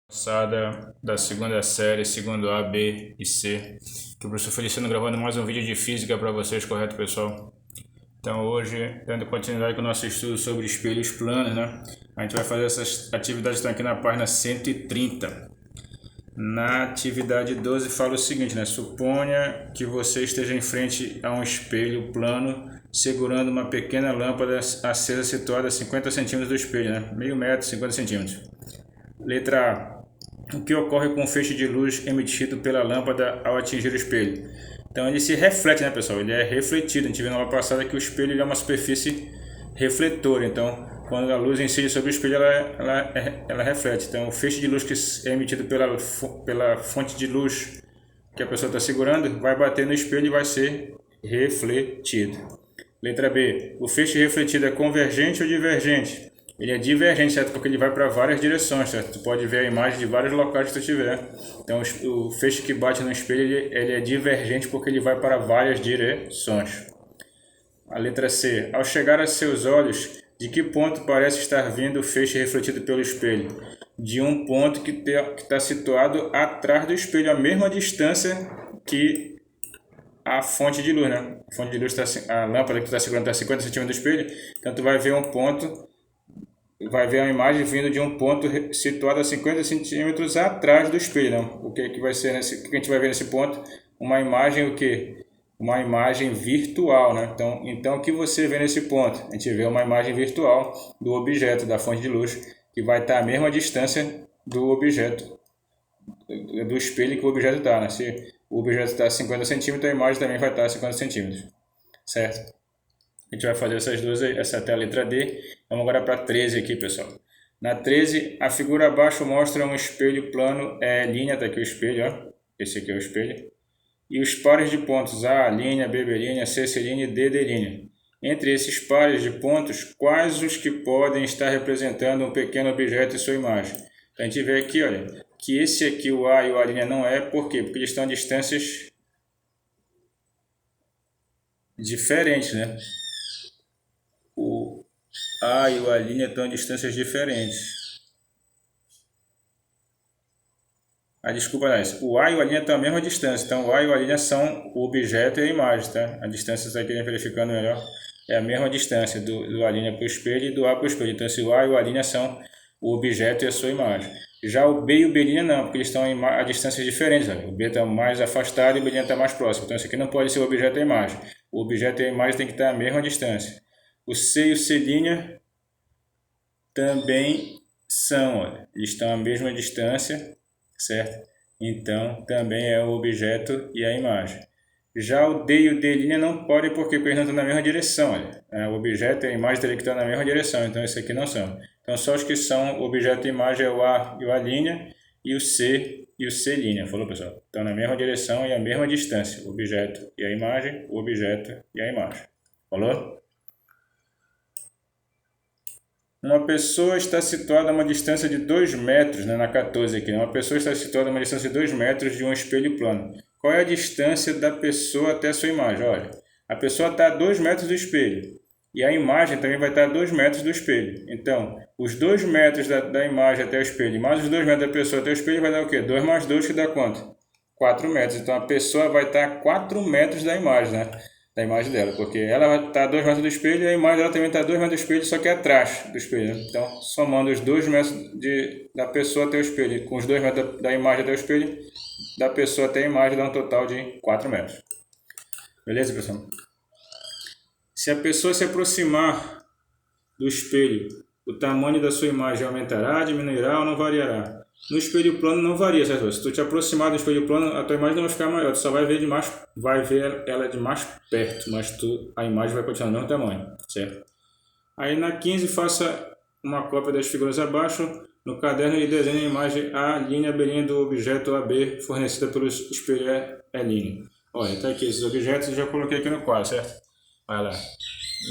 Moçada da segunda série, segundo A, B e C, que o professor Feliciano gravando mais um vídeo de física para vocês, correto, pessoal? Então hoje, dando continuidade com o nosso estudo sobre espelhos planos, né? A gente vai fazer essas atividades que estão aqui na página 130. Na atividade 12 fala o seguinte, né? Suponha que você esteja em frente a um espelho plano segurando uma pequena lâmpada acesa situada a 50 centímetros do espelho, né? Meio metro, 50 centímetros. Letra A. O que ocorre com o feixe de luz emitido pela lâmpada ao atingir o espelho? Então ele se reflete, né, pessoal? Ele é refletido. A gente viu na aula passada que o espelho é uma superfície refletora. Então, quando a luz incide sobre o espelho, ela reflete. Então, o feixe de luz que é emitido pela fonte de luz que a pessoa está segurando vai bater no espelho e vai ser refletido. Letra B. O feixe refletido é convergente ou divergente? Ele é divergente, certo? Porque ele vai para várias direções, certo? Tu pode ver a imagem de vários locais que tu tiver. Então, o feixe que bate no espelho, ele é divergente porque ele vai para várias direções. A letra C. Ao chegar a seus olhos, de que ponto parece estar vindo o feixe refletido pelo espelho? De um ponto que está situado atrás do espelho, a mesma distância que a fonte de luz, né? A fonte de luz, a lâmpada que tu está segurando está a 50 centímetros do espelho, então tu vai ver um ponto... Vai ver a imagem vindo de um ponto situado a 50 centímetros atrás do espelho. Não? O que vai ser o que a gente vai ver nesse ponto? Uma imagem o quê? Uma imagem virtual, né? Então o que você vê nesse ponto? A gente vê uma imagem virtual do objeto, da fonte de luz, que vai estar à mesma distância do objeto, do espelho que o objeto está, né? Se o objeto está a 50 centímetros, a imagem também vai estar a 50 centímetros, certo? A gente vai fazer essas duas aí, essa até a letra D. Vamos agora para a 13 aqui, pessoal. Na 13, a figura abaixo mostra um espelho plano, linha, está aqui o espelho, ó. Esse aqui é o espelho. E os pares de pontos A', B', C', e D'. Entre esses pares de pontos, quais os que podem estar representando um pequeno objeto em sua imagem? A gente vê aqui, olha, que esse aqui, o A e o A' não é, por quê? Porque eles estão a distâncias diferentes, né? O A e o A' estão a distâncias diferentes. Desculpa, não, o A e o A' estão a mesma distância. Então, o A e o A' são o objeto e a imagem, tá? A distância, está aqui verificando melhor, é a mesma distância do A' para o espelho e do A para o espelho. Então, se o A e o A' são o objeto e a sua imagem. Já o B e o B' não, porque eles estão a distâncias diferentes. Sabe? O B está mais afastado e o B' está mais próximo. Então, isso aqui não pode ser o objeto e a imagem. O objeto e a imagem tem que estar a mesma distância. O C e o C' também são, olha, eles estão à mesma distância, certo? Então, também é o objeto e a imagem. Já o D e o D' não podem porque eles não estão na mesma direção, olha. O objeto e a imagem teriam que estar na mesma direção, então esse aqui não são. Então, só os que são objeto e imagem é o A e o A', e o C e o C'. Falou, pessoal? Estão na mesma direção e a mesma distância. O objeto e a imagem, o objeto e a imagem. Falou? Uma pessoa está situada a uma distância de 2 metros, né, na 14 aqui. Uma pessoa está situada a uma distância de 2 metros de um espelho plano. Qual é a distância da pessoa até a sua imagem? Olha, a pessoa está a 2 metros do espelho. E a imagem também vai estar a 2 metros do espelho. Então, os 2 metros da imagem até o espelho, mais os 2 metros da pessoa até o espelho, vai dar o quê? 2 mais 2 que dá quanto? 4 metros. Então, a pessoa vai estar a 4 metros da imagem, né? Da imagem dela, porque ela vai estar a 2 metros do espelho e a imagem dela também está a 2 metros do espelho, só que é atrás do espelho. Então, somando os 2 metros da pessoa até o espelho com os 2 metros da imagem até o espelho, da pessoa até a imagem, dá um total de 4 metros. Beleza, pessoal? Se a pessoa se aproximar do espelho, o tamanho da sua imagem aumentará, diminuirá ou não variará? No espelho plano não varia, certo? Se tu te aproximar do espelho plano, a tua imagem não vai ficar maior, tu só vai ver ela de mais perto, mas a imagem vai continuar do mesmo tamanho, certo? Aí na 15 faça uma cópia das figuras abaixo, no caderno e desenhe a imagem A', B' do objeto AB fornecida pelo espelho E'. Olha, tá aqui esses objetos, eu já coloquei aqui no quadro, certo? Olha lá.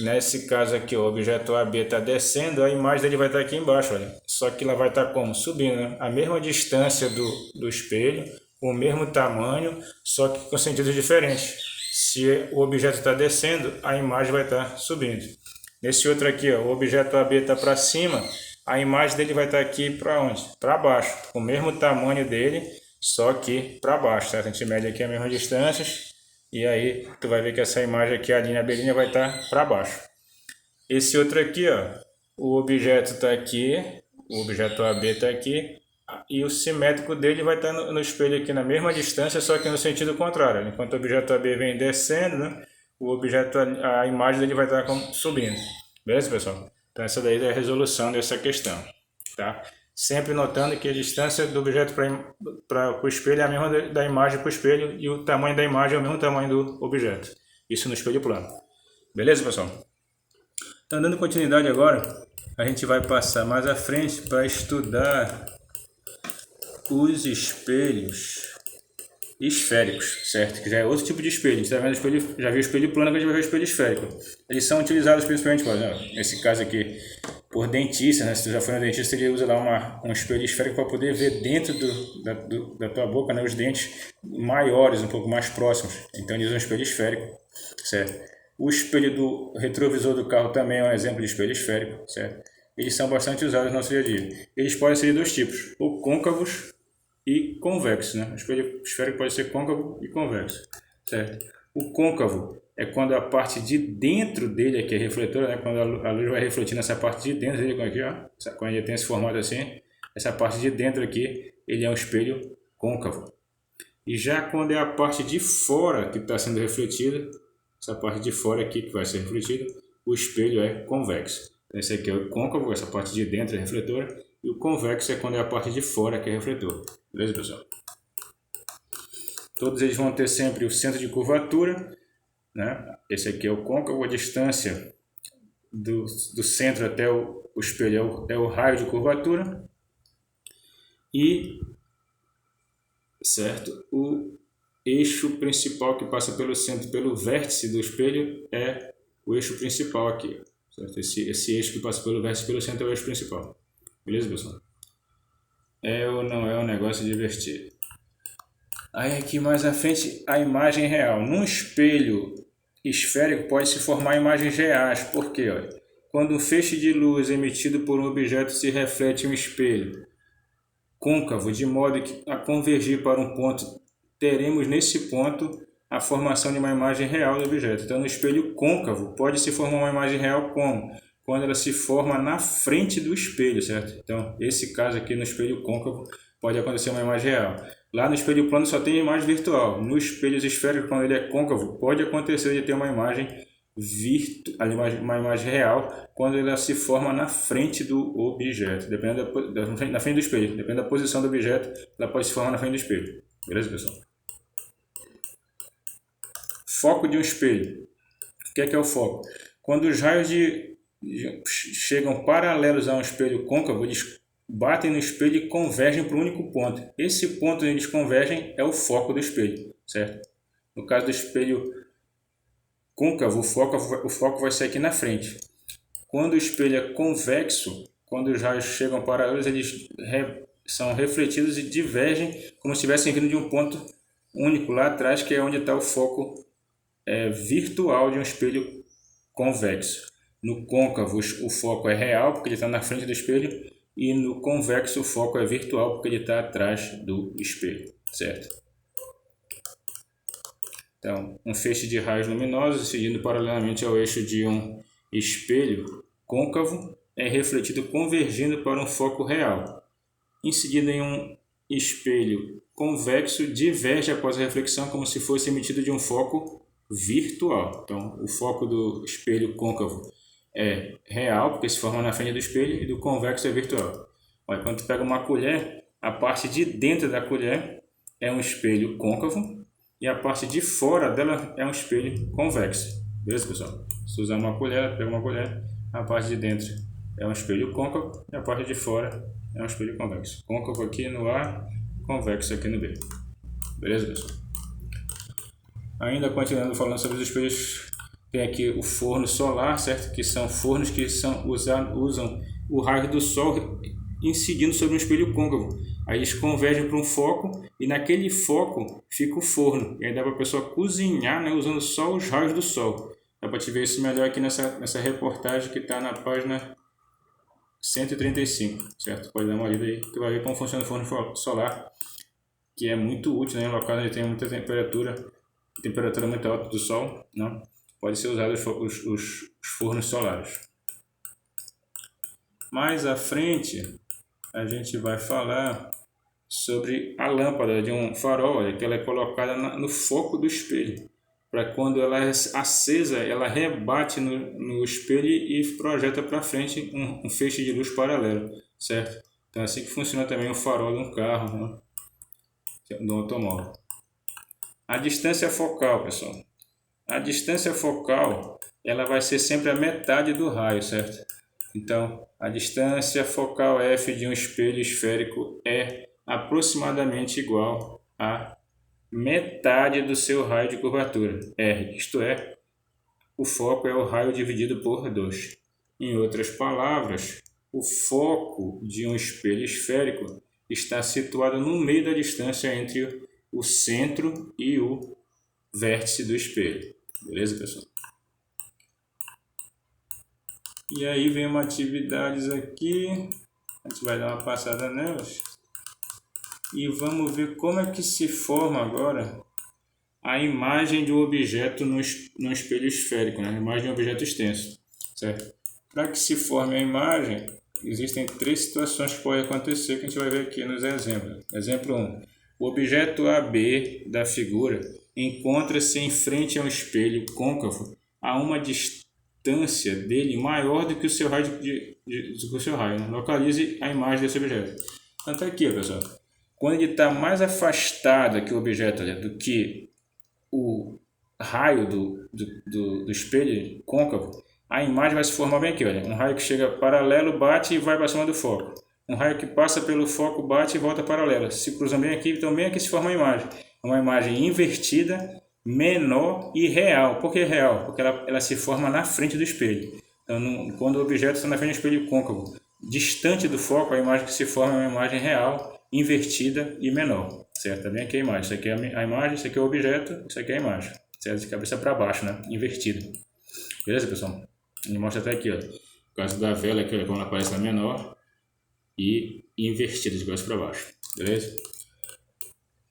Nesse caso aqui, o objeto AB está descendo, a imagem dele vai estar aqui embaixo, olha. Só que ela vai estar como? Subindo, né? A mesma distância do espelho, o mesmo tamanho, só que com sentidos diferentes. Se o objeto está descendo, a imagem vai estar subindo. Nesse outro aqui, ó, o objeto AB está para cima, a imagem dele vai estar aqui para onde? Para baixo, com o mesmo tamanho dele, só que para baixo, certo? A gente mede aqui as mesmas distâncias e aí tu vai ver que essa imagem aqui, a linha beirinha, vai estar para baixo. Esse outro aqui, ó, o objeto está aqui, o objeto AB está aqui, e o simétrico dele vai estar no espelho aqui na mesma distância, só que no sentido contrário. Enquanto o objeto AB vem descendo, né, o objeto, a imagem dele vai estar subindo. Beleza, pessoal? Então essa daí é a resolução dessa questão, tá? Sempre notando que a distância do objeto para o espelho é a mesma da imagem para o espelho e o tamanho da imagem é o mesmo tamanho do objeto. Isso no espelho plano. Beleza, pessoal? Então, dando continuidade agora, a gente vai passar mais à frente para estudar os espelhos esféricos, certo? Que já é outro tipo de espelho. A gente tá vendo espelho, já viu espelho plano, agora a gente vai ver o espelho esférico. Eles são utilizados principalmente, por exemplo, nesse caso aqui, por dentistas, né? Se tu já foi no dentista, ele usa lá um espelho esférico para poder ver dentro da tua boca, né? Os dentes maiores, um pouco mais próximos. Então eles usam um espelho esférico, certo? O espelho do retrovisor do carro também é um exemplo de espelho esférico, certo? Eles são bastante usados no nosso dia a dia. Eles podem ser de dois tipos, ou côncavos e convexos, né? O espelho esférico pode ser côncavo e convexo, certo? O côncavo é quando a parte de dentro dele aqui é refletora, né? Quando a luz vai refletir nessa parte de dentro dele, aqui, ó, quando ele tem esse formato assim, essa parte de dentro aqui, ele é um espelho côncavo. E já quando é a parte de fora que está sendo refletida, essa parte de fora aqui que vai ser refletida, o espelho é convexo. Esse aqui é o côncavo, essa parte de dentro é refletora, e o convexo é quando é a parte de fora que é refletor. Beleza, pessoal? Todos eles vão ter sempre o centro de curvatura, né? Esse aqui é o côncavo, a distância do centro até o espelho é o raio de curvatura. E, certo, o eixo principal que passa pelo centro, pelo vértice do espelho, é o eixo principal aqui. Certo? Esse eixo que passa pelo vértice pelo centro é o eixo principal. Beleza, pessoal? É ou não é um negócio divertido? Aí aqui mais à frente a imagem real. Num espelho esférico pode se formar imagens reais. Por quê? Olha, quando um feixe de luz emitido por um objeto se reflete em um espelho côncavo, de modo que a convergir para um ponto, teremos nesse ponto a formação de uma imagem real do objeto. Então no espelho côncavo pode se formar uma imagem real como? Quando ela se forma na frente do espelho, certo? Então, esse caso aqui no espelho côncavo pode acontecer uma imagem real. Lá no espelho plano só tem imagem virtual. No espelho esférico, quando ele é côncavo, pode acontecer de ter uma imagem uma imagem real quando ela se forma na frente do objeto, dependendo na frente do espelho, dependendo da posição do objeto, ela pode se formar na frente do espelho. Beleza, pessoal? Foco de um espelho. O que é o foco? Quando os raios chegam paralelos a um espelho côncavo, eles batem no espelho e convergem para um único ponto. Esse ponto onde eles convergem é o foco do espelho, certo? No caso do espelho côncavo, o foco vai ser aqui na frente. Quando o espelho é convexo, quando os raios chegam paralelos, eles são refletidos e divergem como se estivessem vindo de um ponto único lá atrás, que é onde está o foco virtual de um espelho convexo. No côncavo, o foco é real, porque ele está na frente do espelho, e no convexo, o foco é virtual, porque ele está atrás do espelho, certo? Então, um feixe de raios luminosos, seguindo paralelamente ao eixo de um espelho côncavo, é refletido convergindo para um foco real. Em seguida, em um espelho convexo, diverge após a reflexão como se fosse emitido de um foco virtual. Então, o foco do espelho côncavo é real, porque se forma na frente do espelho, e do convexo é virtual. Olha, quando tu pega uma colher, a parte de dentro da colher é um espelho côncavo e a parte de fora dela é um espelho convexo. Beleza, pessoal? Se usar uma colher, pega uma colher, a parte de dentro é um espelho côncavo e a parte de fora é um espelho convexo. Côncavo aqui no A, convexo aqui no B. Beleza, pessoal? Ainda continuando falando sobre os espelhos, tem aqui o forno solar, certo? Que são fornos que usam o raio do sol incidindo sobre um espelho côncavo. Aí eles convergem para um foco e naquele foco fica o forno. E aí dá para a pessoa cozinhar, né, usando só os raios do sol. Dá para te ver isso melhor aqui nessa reportagem que está na página 135, certo? Pode dar uma olhada aí, que vai ver como funciona o forno solar, que é muito útil, né? Em locais onde tem muita temperatura muito alta do sol, não? Pode ser usado os fornos solares. Mais à frente, a gente vai falar sobre a lâmpada de um farol, olha, que ela é colocada no foco do espelho, para quando ela é acesa, ela rebate no espelho e projeta para frente um feixe de luz paralelo, certo? Então é assim que funciona também o farol de um carro, né? De um automóvel. A distância focal, pessoal. A distância focal, ela vai ser sempre a metade do raio, certo? Então, a distância focal F de um espelho esférico é aproximadamente igual a metade do seu raio de curvatura, R, isto é, o foco é o raio dividido por 2. Em outras palavras, o foco de um espelho esférico está situado no meio da distância entre o centro e o vértice do espelho. Beleza, pessoal? E aí vem uma atividades aqui, a gente vai dar uma passada nelas e vamos ver como é que se forma agora a imagem de um objeto no espelho esférico, né? A imagem de um objeto extenso, certo? Para que se forme a imagem, existem 3 situações que podem acontecer que a gente vai ver aqui nos exemplos. Exemplo 1. O objeto AB da figura encontra-se em frente a um espelho côncavo a uma distância dele maior do que o seu raio, né? Localize a imagem desse objeto. Então está aqui, pessoal. Quando ele está mais afastado aqui o objeto, olha, do que o raio do espelho côncavo, a imagem vai se formar bem aqui, olha. Um raio que chega paralelo, bate e vai para cima do foco. Um raio que passa pelo foco, bate e volta paralelo. Se cruzam bem aqui, então bem aqui se forma a imagem. É uma imagem invertida, menor e real. Por que real? Porque ela se forma na frente do espelho. Então, quando o objeto está na frente do espelho côncavo, distante do foco, a imagem que se forma é uma imagem real, invertida e menor. Certo? Tá bem aqui a imagem. Isso aqui é a imagem, isso aqui é o objeto, isso aqui é a imagem. Certo? De cabeça para baixo, né? Invertido. Beleza, pessoal? Ele mostra até aqui, ó. O caso da vela aqui, olha como ela aparece na menor e invertida de cabeça para baixo. Beleza?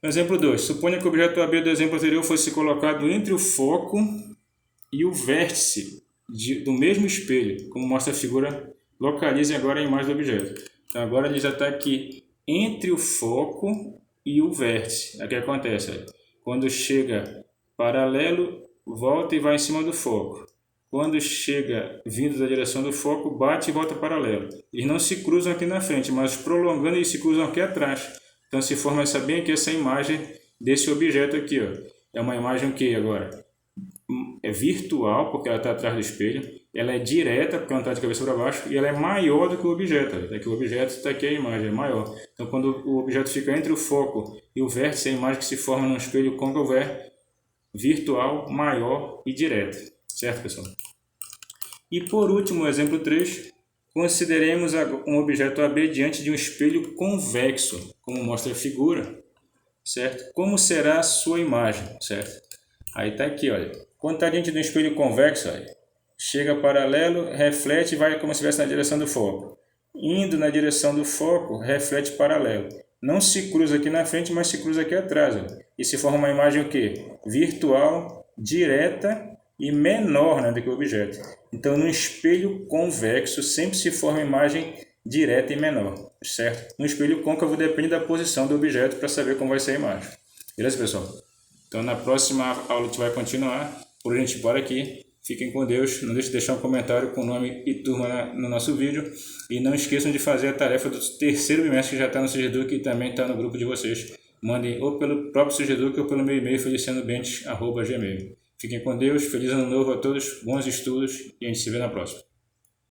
Exemplo 2. Suponha que o objeto AB do exemplo anterior fosse colocado entre o foco e o vértice do mesmo espelho, como mostra a figura. Localize agora a imagem do objeto. Então agora ele já está aqui entre o foco e o vértice. O que acontece? Olha. Quando chega paralelo, volta e vai em cima do foco. Quando chega vindo da direção do foco, bate e volta paralelo. Eles não se cruzam aqui na frente, mas prolongando eles se cruzam aqui atrás. Então se forma bem aqui essa imagem desse objeto aqui, ó. É uma imagem que agora é virtual, porque ela está atrás do espelho. Ela é direta, porque ela está de cabeça para baixo. E ela é maior do que o objeto. Está aqui o objeto, está aqui a imagem, é maior. Então quando o objeto fica entre o foco e o vértice, a imagem que se forma num espelho côncavo é virtual, maior e direta. Certo, pessoal? E por último, exemplo 3. Consideremos um objeto AB diante de um espelho convexo, como mostra a figura, certo? Como será a sua imagem, certo? Aí está aqui, olha. Quando está diante de um espelho convexo, olha, chega paralelo, reflete e vai como se estivesse na direção do foco. Indo na direção do foco, reflete paralelo. Não se cruza aqui na frente, mas se cruza aqui atrás, olha. E se forma uma imagem o quê? Virtual, direta e menor, né, do que o objeto. Então, no espelho convexo sempre se forma imagem direta e menor, certo? No espelho côncavo depende da posição do objeto para saber como vai ser a imagem. Beleza, pessoal? Então, na próxima aula a gente vai continuar. Por a gente para aqui. Fiquem com Deus. Não deixe de deixar um comentário com o nome e turma no nosso vídeo. E não esqueçam de fazer a tarefa do terceiro bimestre que já está no Segeduc e também está no grupo de vocês. Mandem ou pelo próprio Segeduc ou pelo meu e-mail felicianobentes@gmail.com. Fiquem com Deus, feliz ano novo a todos, bons estudos e a gente se vê na próxima.